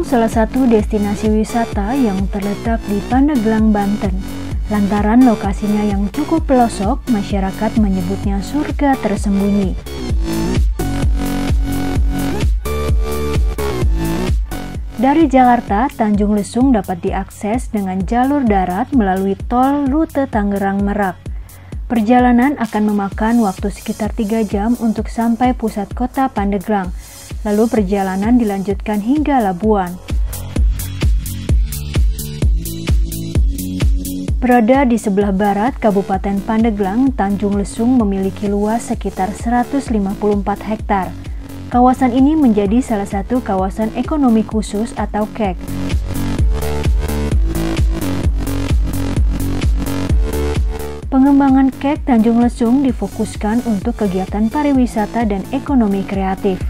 salah satu destinasi wisata yang terletak di Pandeglang, Banten. Lantaran lokasinya yang cukup pelosok, masyarakat menyebutnya surga tersembunyi. Dari Jakarta, Tanjung Lesung dapat diakses dengan jalur darat melalui tol rute Tangerang-Merak. Perjalanan akan memakan waktu sekitar 3 jam untuk sampai pusat kota Pandeglang. Lalu perjalanan dilanjutkan hingga Labuan. Berada di sebelah barat Kabupaten Pandeglang, Tanjung Lesung memiliki luas sekitar 154 hektar. Kawasan ini menjadi salah satu kawasan ekonomi khusus atau KEK. Pengembangan KEK Tanjung Lesung difokuskan untuk kegiatan pariwisata dan ekonomi kreatif.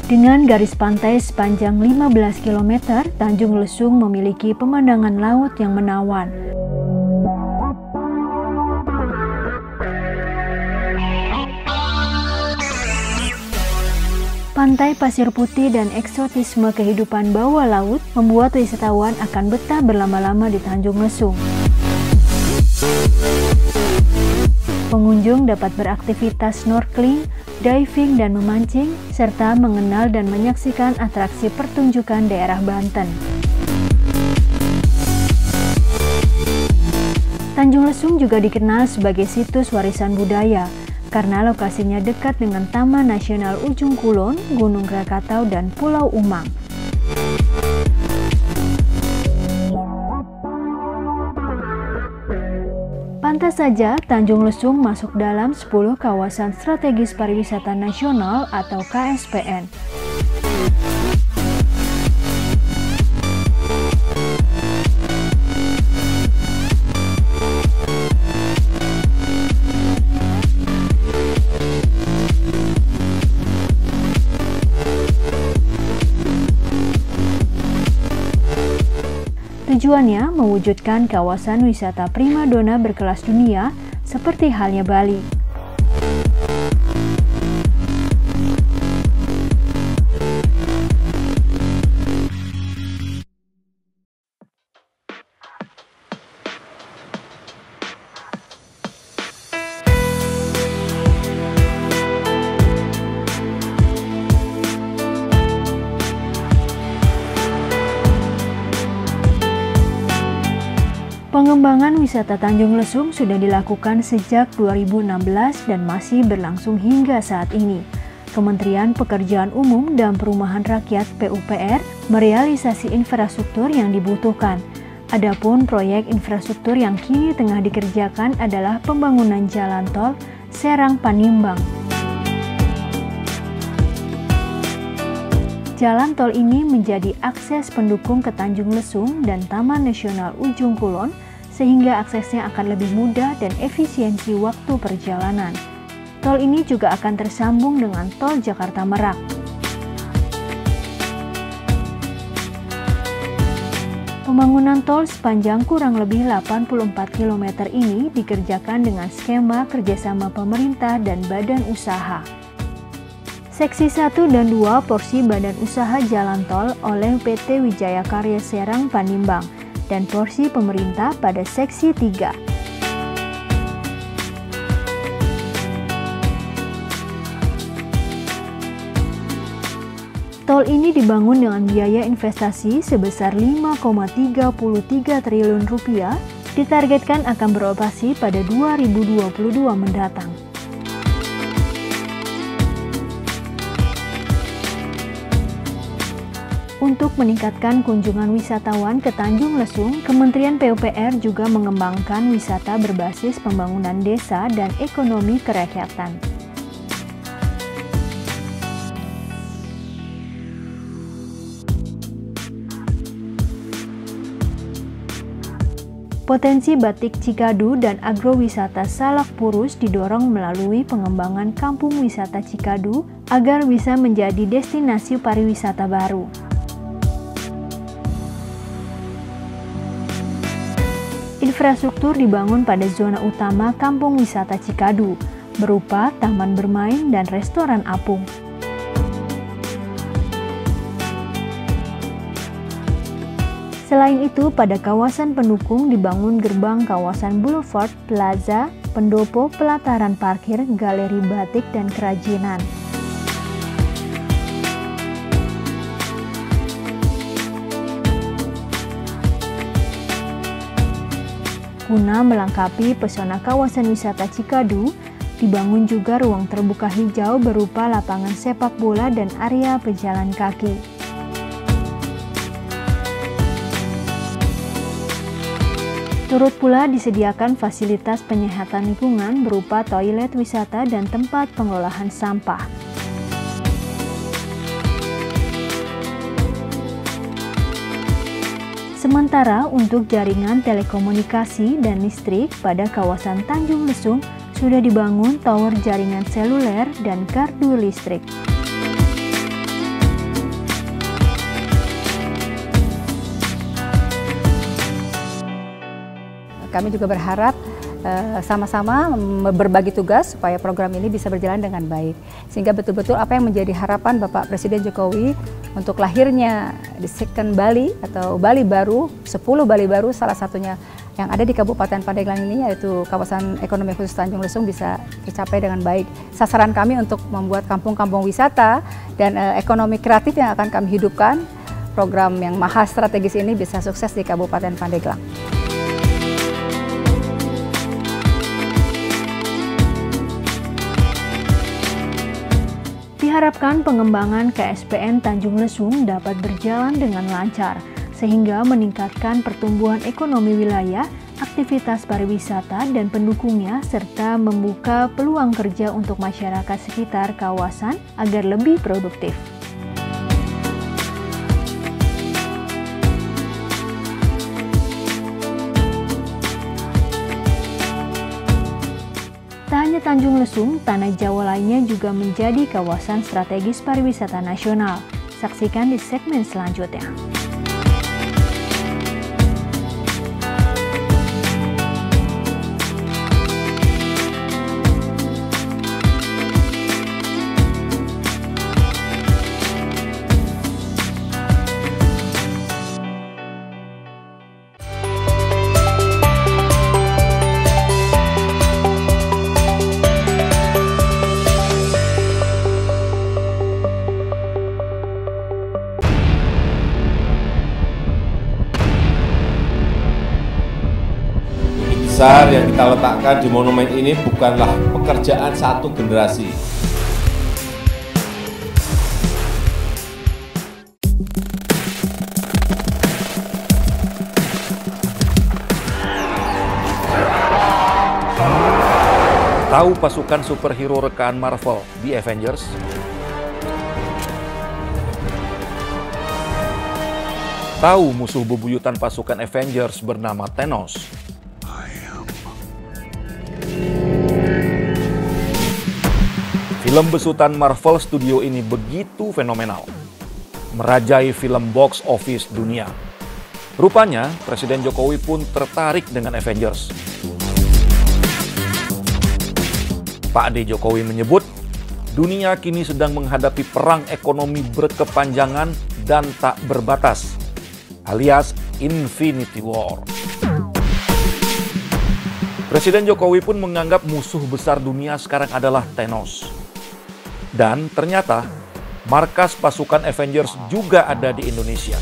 Dengan garis pantai sepanjang 15 km, Tanjung Lesung memiliki pemandangan laut yang menawan. Pantai pasir putih dan eksotisme kehidupan bawah laut membuat wisatawan akan betah berlama-lama di Tanjung Lesung. Pengunjung dapat beraktivitas snorkeling, diving dan memancing, serta mengenal dan menyaksikan atraksi pertunjukan daerah Banten. Tanjung Lesung juga dikenal sebagai situs warisan budaya, karena lokasinya dekat dengan Taman Nasional Ujung Kulon, Gunung Krakatau, dan Pulau Umang. Pantas saja Tanjung Lesung masuk dalam 10 kawasan strategis pariwisata nasional atau KSPN. Tujuannya mewujudkan kawasan wisata primadona berkelas dunia seperti halnya Bali. Pengembangan wisata Tanjung Lesung sudah dilakukan sejak 2016 dan masih berlangsung hingga saat ini. Kementerian Pekerjaan Umum dan Perumahan Rakyat (PUPR) merealisasi infrastruktur yang dibutuhkan. Adapun proyek infrastruktur yang kini tengah dikerjakan adalah pembangunan jalan tol Serang-Panimbang. Jalan tol ini menjadi akses pendukung ke Tanjung Lesung dan Taman Nasional Ujung Kulon, sehingga aksesnya akan lebih mudah dan efisiensi waktu perjalanan. Tol ini juga akan tersambung dengan tol Jakarta-Merak. Pembangunan tol sepanjang kurang lebih 84 km ini dikerjakan dengan skema kerjasama pemerintah dan badan usaha. Seksi 1 dan 2 porsi badan usaha jalan tol oleh PT Wijaya Karya Serang Panimbang dan porsi pemerintah pada seksi 3. Tol ini dibangun dengan biaya investasi sebesar 5,33 triliun rupiah, ditargetkan akan beroperasi pada 2022 mendatang. Untuk meningkatkan kunjungan wisatawan ke Tanjung Lesung, Kementerian PUPR juga mengembangkan wisata berbasis pembangunan desa dan ekonomi kerakyatan. Potensi batik Cikadu dan agrowisata Salak Purus didorong melalui pengembangan kampung wisata Cikadu agar bisa menjadi destinasi pariwisata baru. Infrastruktur dibangun pada zona utama kampung wisata Cikadu, berupa taman bermain dan restoran apung. Selain itu, pada kawasan pendukung dibangun gerbang kawasan Boulevard, Plaza, pendopo, pelataran parkir, galeri batik, dan kerajinan. Guna melengkapi pesona kawasan wisata Cikadu, dibangun juga ruang terbuka hijau berupa lapangan sepak bola dan area pejalan kaki. Turut pula disediakan fasilitas penyehatan lingkungan berupa toilet wisata dan tempat pengolahan sampah. Sementara untuk jaringan telekomunikasi dan listrik pada kawasan Tanjung Lesung sudah dibangun tower jaringan seluler dan gardu listrik. Kami juga berharap sama-sama berbagi tugas supaya program ini bisa berjalan dengan baik. Sehingga betul-betul apa yang menjadi harapan Bapak Presiden Jokowi untuk lahirnya di Second Bali atau Bali Baru, 10 Bali Baru salah satunya yang ada di Kabupaten Pandeglang ini, yaitu kawasan ekonomi khusus Tanjung Lesung, bisa tercapai dengan baik. Sasaran kami untuk membuat kampung-kampung wisata dan ekonomi kreatif yang akan kami hidupkan, program yang maha strategis ini bisa sukses di Kabupaten Pandeglang. Diharapkan pengembangan KSPN Tanjung Lesung dapat berjalan dengan lancar, sehingga meningkatkan pertumbuhan ekonomi wilayah, aktivitas pariwisata dan pendukungnya, serta membuka peluang kerja untuk masyarakat sekitar kawasan agar lebih produktif. Tak hanya Tanjung Lesung, Tanah Jawa lainnya juga menjadi kawasan strategis pariwisata nasional. Saksikan di segmen selanjutnya. Besar yang kita letakkan di monumen ini bukanlah pekerjaan satu generasi. Tahu pasukan superhero rekaan Marvel di Avengers? Tahu musuh bebuyutan pasukan Avengers bernama Thanos? Film besutan Marvel Studio ini begitu fenomenal, merajai film box office dunia. Rupanya, Presiden Jokowi pun tertarik dengan Avengers. Pak D. Jokowi menyebut, dunia kini sedang menghadapi perang ekonomi berkepanjangan dan tak berbatas, alias Infinity War. Presiden Jokowi pun menganggap musuh besar dunia sekarang adalah Thanos. Dan ternyata, markas pasukan Avengers juga ada di Indonesia.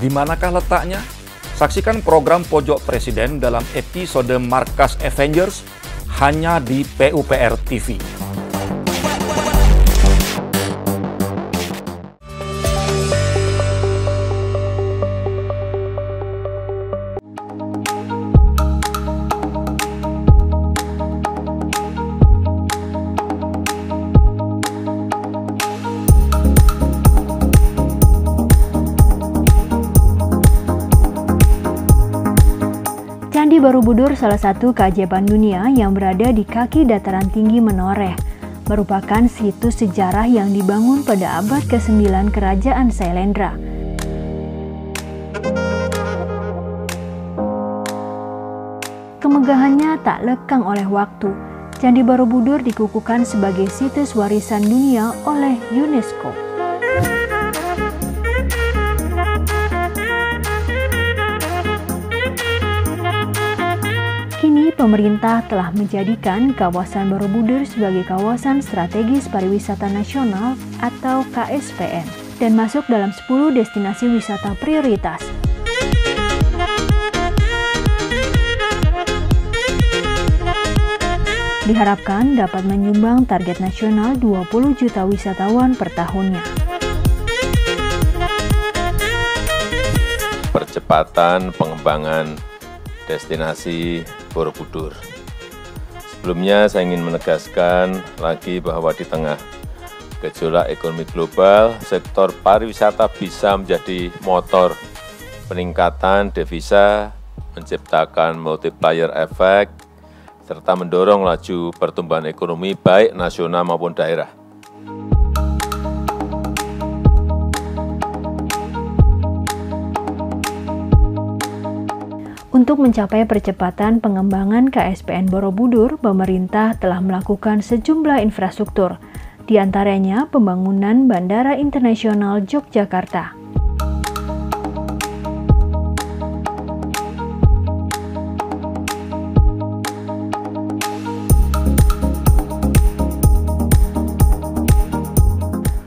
Di manakah letaknya? Saksikan program Pojok Presiden dalam episode Markas Avengers hanya di PUPR TV. Candi Borobudur, salah satu keajaiban dunia yang berada di kaki dataran tinggi Menoreh, merupakan situs sejarah yang dibangun pada abad ke-9 Kerajaan Sailendra. Kemegahannya tak lekang oleh waktu, Candi Borobudur dikukuhkan sebagai situs warisan dunia oleh UNESCO. Kini pemerintah telah menjadikan kawasan Borobudur sebagai kawasan strategis pariwisata nasional atau KSPN dan masuk dalam 10 destinasi wisata prioritas. Diharapkan dapat menyumbang target nasional 20 juta wisatawan per tahunnya. Percepatan pengembangan destinasi Borobudur. Sebelumnya saya ingin menegaskan lagi bahwa di tengah gejolak ekonomi global, sektor pariwisata bisa menjadi motor peningkatan devisa, menciptakan multiplier effect, serta mendorong laju pertumbuhan ekonomi baik nasional maupun daerah. Untuk mencapai percepatan pengembangan KSPN Borobudur, pemerintah telah melakukan sejumlah infrastruktur, di antaranya pembangunan Bandara Internasional Yogyakarta.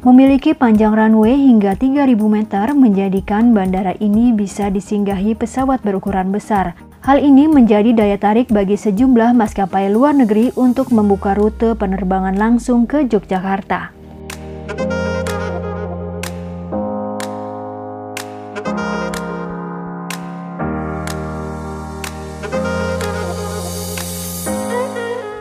Memiliki panjang runway hingga 3.000 meter menjadikan bandara ini bisa disinggahi pesawat berukuran besar. Hal ini menjadi daya tarik bagi sejumlah maskapai luar negeri untuk membuka rute penerbangan langsung ke Yogyakarta.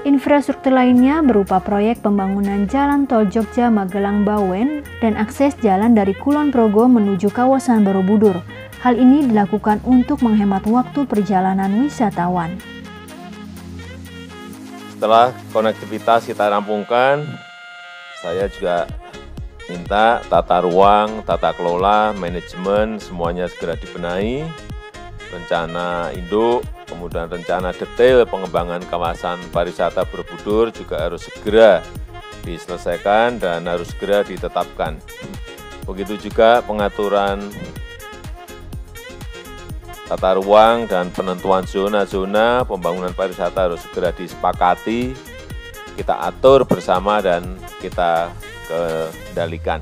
Infrastruktur lainnya berupa proyek pembangunan jalan tol Jogja-Magelang-Bawen dan akses jalan dari Kulon Progo menuju kawasan Borobudur. Hal ini dilakukan untuk menghemat waktu perjalanan wisatawan. Setelah konektivitas kita rampungkan, saya juga minta tata ruang, tata kelola, manajemen semuanya segera dibenahi, rencana induk, kemudian rencana detail pengembangan kawasan pariwisata Borobudur juga harus segera diselesaikan dan harus segera ditetapkan. Begitu juga pengaturan tata ruang dan penentuan zona-zona pembangunan pariwisata harus segera disepakati, kita atur bersama dan kita kendalikan.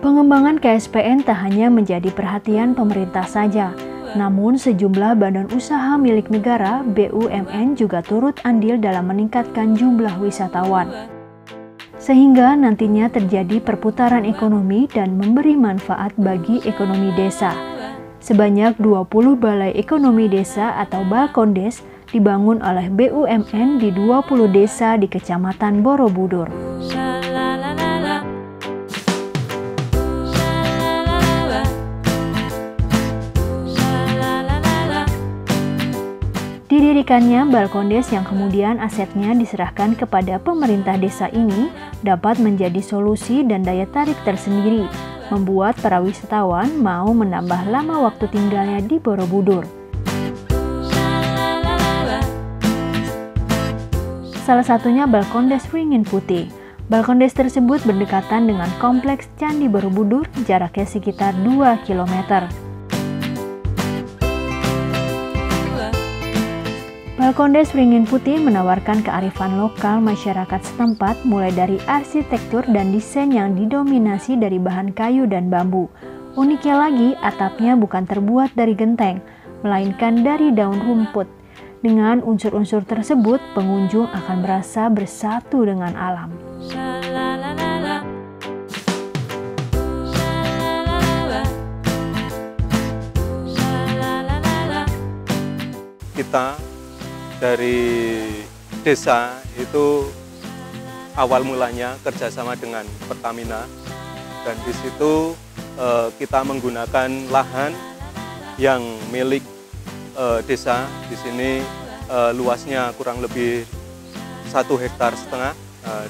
Pengembangan KSPN tak hanya menjadi perhatian pemerintah saja, namun sejumlah badan usaha milik negara BUMN juga turut andil dalam meningkatkan jumlah wisatawan. Sehingga nantinya terjadi perputaran ekonomi dan memberi manfaat bagi ekonomi desa. Sebanyak 20 balai ekonomi desa atau Balkondes dibangun oleh BUMN di 20 desa di Kecamatan Borobudur. Didirikannya Balkondes yang kemudian asetnya diserahkan kepada pemerintah desa ini dapat menjadi solusi dan daya tarik tersendiri, membuat para wisatawan mau menambah lama waktu tinggalnya di Borobudur. Salah satunya Balkondes Ringin Putih. Balkondes tersebut berdekatan dengan kompleks Candi Borobudur, jaraknya sekitar 2 km. Balkondes Ringin Putih menawarkan kearifan lokal masyarakat setempat mulai dari arsitektur dan desain yang didominasi dari bahan kayu dan bambu. Uniknya lagi, atapnya bukan terbuat dari genteng, melainkan dari daun rumput. Dengan unsur-unsur tersebut, pengunjung akan merasa bersatu dengan alam. Kita dari desa itu awal mulanya kerjasama dengan Pertamina, dan di situ kita menggunakan lahan yang milik desa. Di sini luasnya kurang lebih 1,5 hektar.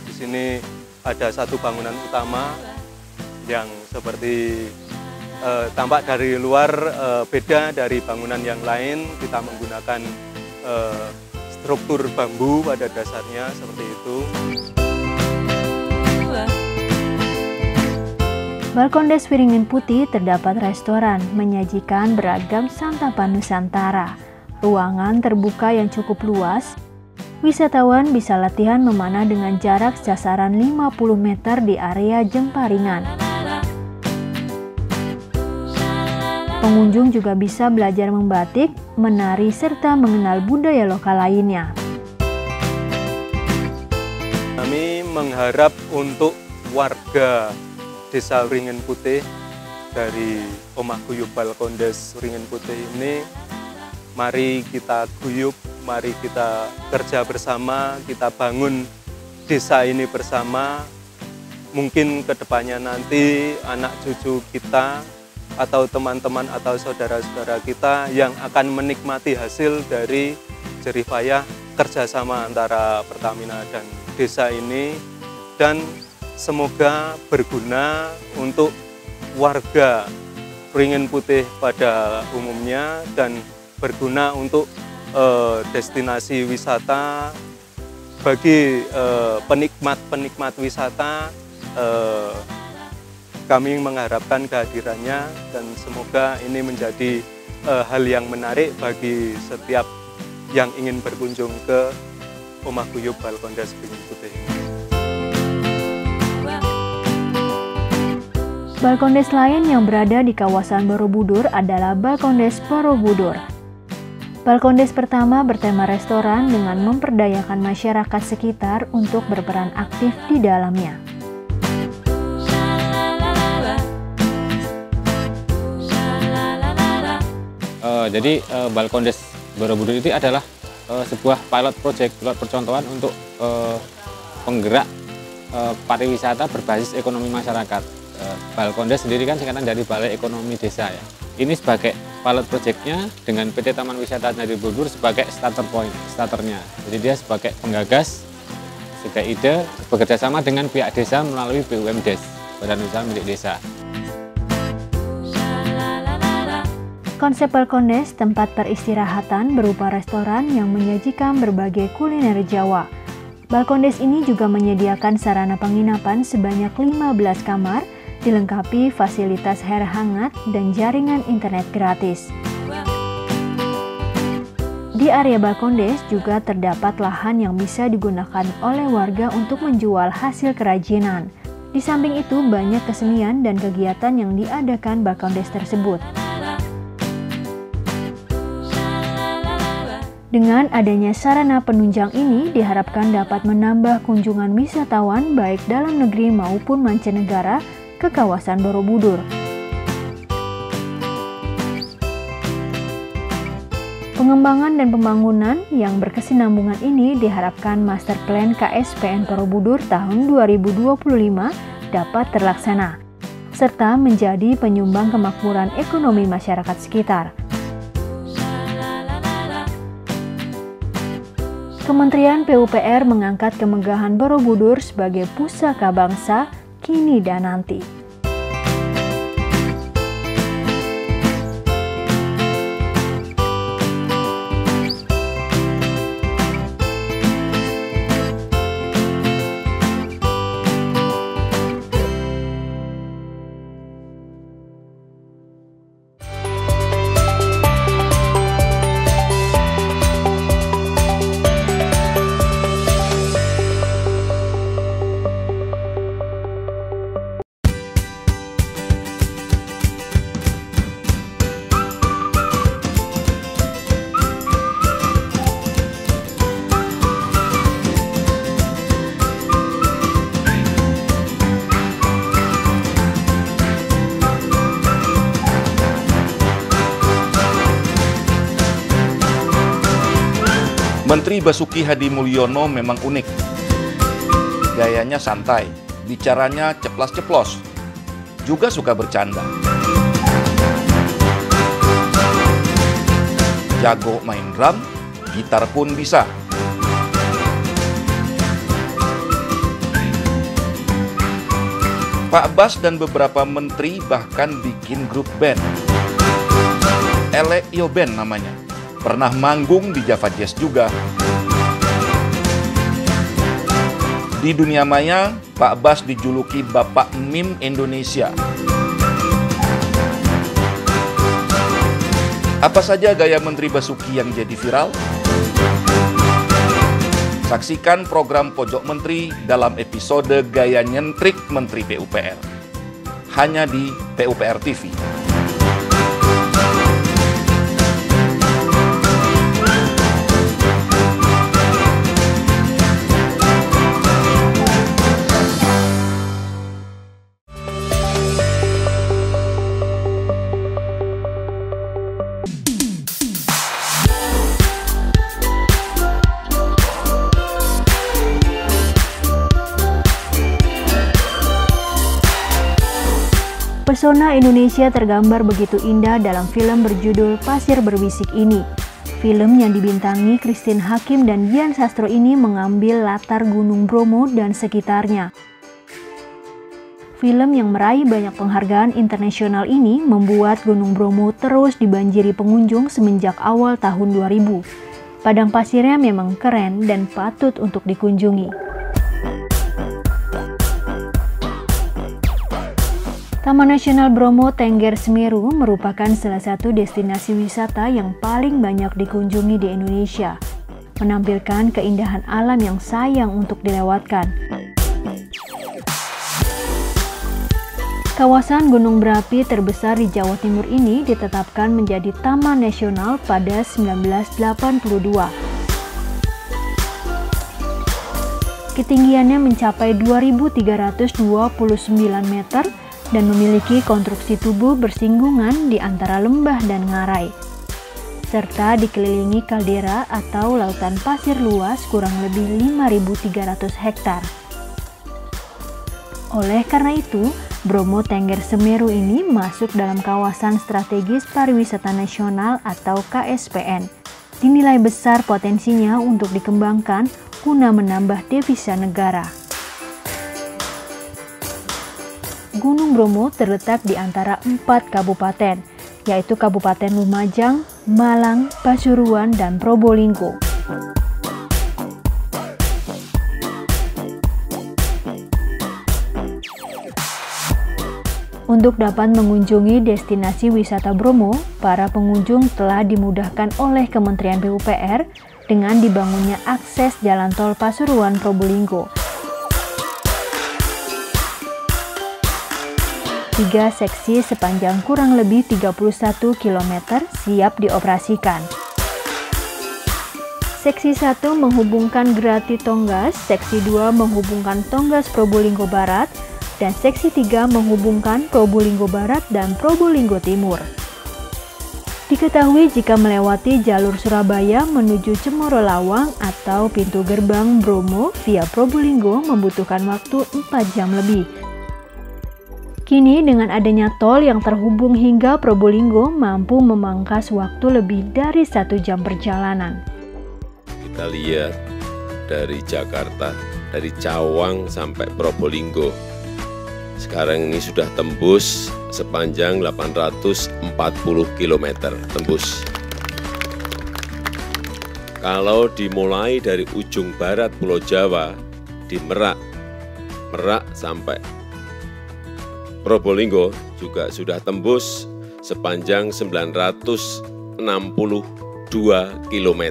Di sini ada satu bangunan utama yang seperti tampak dari luar beda dari bangunan yang lain. Kita menggunakan struktur bambu pada dasarnya seperti itu. Balkondes Wiringin Putih terdapat restoran menyajikan beragam santapan Nusantara. Ruangan terbuka yang cukup luas. Wisatawan bisa latihan memanah dengan jarak sasaran 50 meter di area Jemparingan. Pengunjung juga bisa belajar membatik, menari, serta mengenal budaya lokal lainnya. Kami mengharap untuk warga Desa Wiringin Putih dari Omah Guyub Balkondes Wiringin Putih ini, mari kita guyub, mari kita kerja bersama, kita bangun desa ini bersama. Mungkin kedepannya nanti anak cucu kita atau teman-teman atau saudara-saudara kita yang akan menikmati hasil dari jerih payah kerjasama antara Pertamina dan desa ini, dan semoga berguna untuk warga Wiringin Putih pada umumnya dan berguna untuk destinasi wisata bagi penikmat wisata. Kami mengharapkan kehadirannya dan semoga ini menjadi hal yang menarik bagi setiap yang ingin berkunjung ke Omah Guyub Balkondes Wiringin Putih. Balkondes lain yang berada di kawasan Borobudur adalah Balkondes Borobudur. Balkondes pertama bertema restoran dengan memperdayakan masyarakat sekitar untuk berperan aktif di dalamnya. Jadi Balkondes Borobudur itu adalah sebuah pilot project, pilot percontohan untuk penggerak pariwisata berbasis ekonomi masyarakat. Balkondes sendiri kan singkatan dari Balai Ekonomi Desa ya. Ini sebagai pilot projectnya dengan PT Taman Wisata Candi Borobudur sebagai starternya. Jadi dia sebagai penggagas, sebagai ide, bekerja sama dengan pihak desa melalui BUMDes, Badan Usaha Milik Desa. Konsep Balkondes tempat peristirahatan berupa restoran yang menyajikan berbagai kuliner Jawa. Balkondes ini juga menyediakan sarana penginapan sebanyak 15 kamar, dilengkapi fasilitas air hangat dan jaringan internet gratis. Di area Balkondes juga terdapat lahan yang bisa digunakan oleh warga untuk menjual hasil kerajinan. Di samping itu, banyak kesenian dan kegiatan yang diadakan Balkondes tersebut. Dengan adanya sarana penunjang ini diharapkan dapat menambah kunjungan wisatawan baik dalam negeri maupun mancanegara ke kawasan Borobudur. Pengembangan dan pembangunan yang berkesinambungan ini diharapkan Master Plan KSPN Borobudur tahun 2025 dapat terlaksana, serta menjadi penyumbang kemakmuran ekonomi masyarakat sekitar. Kementerian PUPR mengangkat kemegahan Borobudur sebagai pusaka bangsa kini dan nanti. Menteri Basuki Hadi Mulyono memang unik. Gayanya santai, bicaranya ceplas-ceplos, juga suka bercanda. Jago main drum, gitar pun bisa. Pak Bas dan beberapa menteri bahkan bikin grup band. Ele-io Band namanya. Pernah manggung di Java Jazz juga. Di dunia maya, Pak Bas dijuluki Bapak Meme Indonesia. Apa saja gaya Menteri Basuki yang jadi viral? Saksikan program Pojok Menteri dalam episode Gaya Nyentrik Menteri PUPR. Hanya di PUPR TV. Pesona Indonesia tergambar begitu indah dalam film berjudul Pasir Berbisik ini. Film yang dibintangi Christine Hakim dan Dian Sastro ini mengambil latar Gunung Bromo dan sekitarnya. Film yang meraih banyak penghargaan internasional ini membuat Gunung Bromo terus dibanjiri pengunjung semenjak awal tahun 2000. Padang pasirnya memang keren dan patut untuk dikunjungi. Taman Nasional Bromo Tengger Semeru merupakan salah satu destinasi wisata yang paling banyak dikunjungi di Indonesia, menampilkan keindahan alam yang sayang untuk dilewatkan. Kawasan gunung berapi terbesar di Jawa Timur ini ditetapkan menjadi Taman Nasional pada 1982. Ketinggiannya mencapai 2.329 meter dan memiliki konstruksi tubuh bersinggungan di antara lembah dan ngarai, serta dikelilingi kaldera atau lautan pasir luas kurang lebih 5.300 hektar. Oleh karena itu, Bromo Tengger Semeru ini masuk dalam kawasan strategis pariwisata nasional atau KSPN. Dinilai besar potensinya untuk dikembangkan guna menambah devisa negara. Gunung Bromo terletak di antara 4 kabupaten, yaitu Kabupaten Lumajang, Malang, Pasuruan, dan Probolinggo. Untuk dapat mengunjungi destinasi wisata Bromo, para pengunjung telah dimudahkan oleh Kementerian PUPR dengan dibangunnya akses jalan tol Pasuruan Probolinggo. 3 seksi sepanjang kurang lebih 31 km siap dioperasikan. Seksi 1 menghubungkan Grati Tonggas, seksi 2 menghubungkan Tonggas Probolinggo Barat, dan seksi 3 menghubungkan Probolinggo Barat dan Probolinggo Timur. Diketahui jika melewati jalur Surabaya menuju Cemoro Lawang atau pintu gerbang Bromo via Probolinggo membutuhkan waktu 4 jam lebih. Kini dengan adanya tol yang terhubung hingga Probolinggo mampu memangkas waktu lebih dari 1 jam perjalanan. Kita lihat dari Jakarta, dari Cawang sampai Probolinggo. Sekarang ini sudah tembus sepanjang 840 km tembus. Kalau dimulai dari ujung barat Pulau Jawa di Merak sampai Probolinggo juga sudah tembus sepanjang 962 km.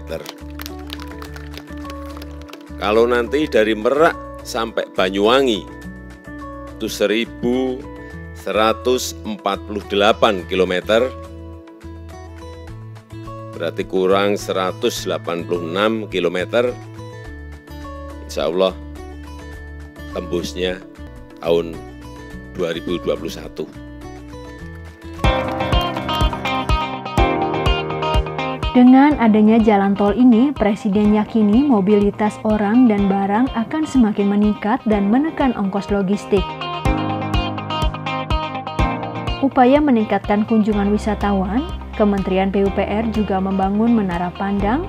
Kalau nanti dari Merak sampai Banyuwangi itu 1.148 km, berarti kurang 186 km. Insya Allah tembusnya tahun 2021. Dengan adanya jalan tol ini, Presiden yakini mobilitas orang dan barang akan semakin meningkat dan menekan ongkos logistik. Upaya meningkatkan kunjungan wisatawan, Kementerian PUPR juga membangun menara pandang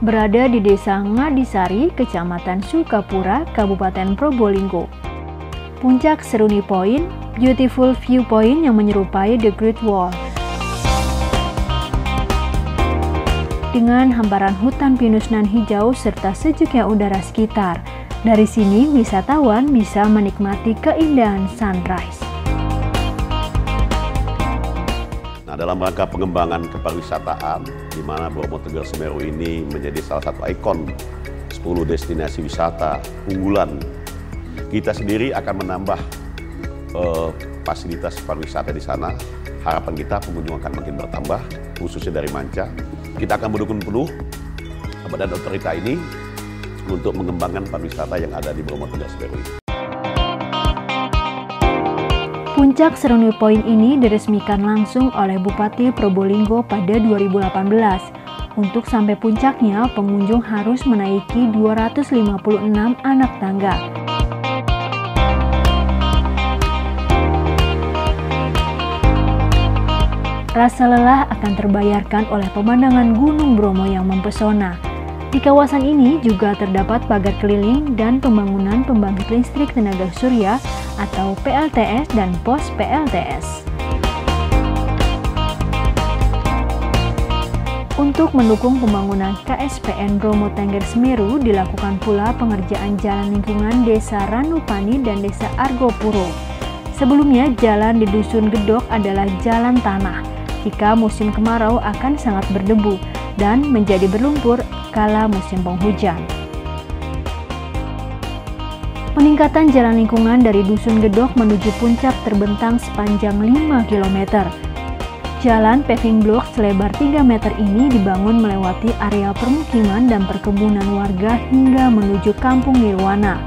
berada di Desa Ngadisari, Kecamatan Sukapura, Kabupaten Probolinggo. Puncak Seruni Point, beautiful viewpoint yang menyerupai The Great Wall. Dengan hamparan hutan pinus nan hijau serta sejuknya udara sekitar, dari sini wisatawan bisa menikmati keindahan sunrise. Nah, dalam rangka pengembangan kepariwisataan, di mana Bromo Tengger Semeru ini menjadi salah satu ikon 10 destinasi wisata unggulan, kita sendiri akan menambah fasilitas pariwisata di sana. Harapan kita pengunjung akan makin bertambah, khususnya dari manca. Kita akan mendukung penuh Badan Otorita ini untuk mengembangkan pariwisata yang ada di Bromo Tengger Semeru ini. Puncak Seruni Point ini diresmikan langsung oleh Bupati Probolinggo pada 2018. Untuk sampai puncaknya, pengunjung harus menaiki 256 anak tangga. Rasa lelah akan terbayarkan oleh pemandangan Gunung Bromo yang mempesona. Di kawasan ini juga terdapat pagar keliling dan pembangunan pembangkit listrik tenaga surya atau PLTS dan pos PLTS. Untuk mendukung pembangunan KSPN Bromo Tengger Semeru, dilakukan pula pengerjaan jalan lingkungan Desa Ranupani dan Desa Argopuro. Sebelumnya, jalan di Dusun Gedok adalah jalan tanah. Jika musim kemarau akan sangat berdebu dan menjadi berlumpur kala musim penghujan. Peningkatan jalan lingkungan dari Dusun Gedok menuju puncak terbentang sepanjang 5 km. Jalan paving block selebar 3 meter ini dibangun melewati area permukiman dan perkebunan warga hingga menuju Kampung Nirwana.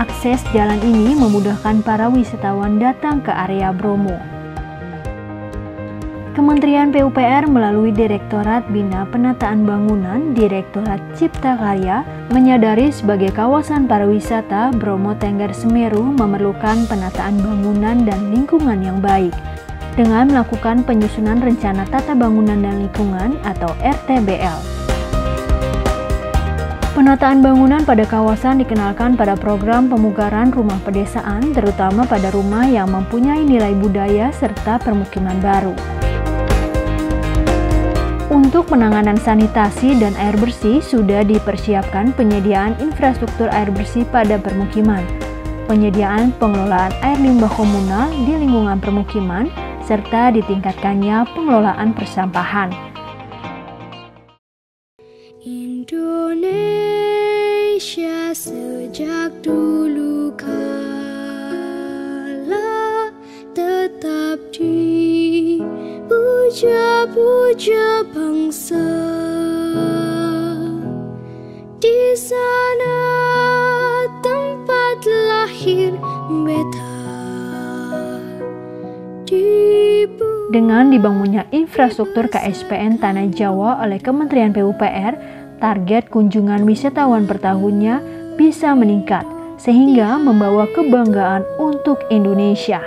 Akses jalan ini memudahkan para wisatawan datang ke area Bromo. Kementerian PUPR melalui Direktorat Bina Penataan Bangunan, Direktorat Cipta Karya, menyadari sebagai kawasan pariwisata, Bromo Tengger Semeru memerlukan penataan bangunan dan lingkungan yang baik. Dengan melakukan penyusunan Rencana Tata Bangunan dan Lingkungan atau RTBL. Penataan bangunan pada kawasan dikenalkan pada program pemugaran rumah pedesaan, terutama pada rumah yang mempunyai nilai budaya serta permukiman baru. Untuk penanganan sanitasi dan air bersih sudah dipersiapkan penyediaan infrastruktur air bersih pada permukiman, penyediaan pengelolaan air limbah komunal di lingkungan permukiman, serta ditingkatkannya pengelolaan persampahan. Indonesia sejak dulu kala tetap dipuja-puja bangsa. Di sana tempat lahir beta. Dengan dibangunnya infrastruktur KSPN Tanah Jawa oleh Kementerian PUPR, target kunjungan wisatawan per tahunnya bisa meningkat, sehingga membawa kebanggaan untuk Indonesia.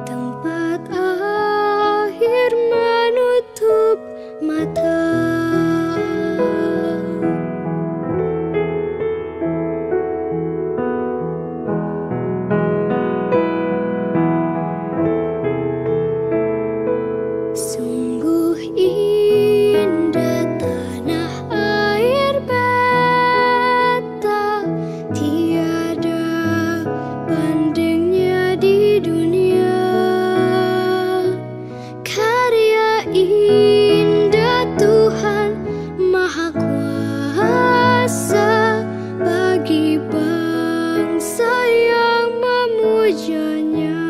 Tempat akhir menutup mata. Sungguh indah tanah air beta, tiada bandingnya di dunia. Karya indah Tuhan Maha Kuasa bagi bangsa yang memujanya.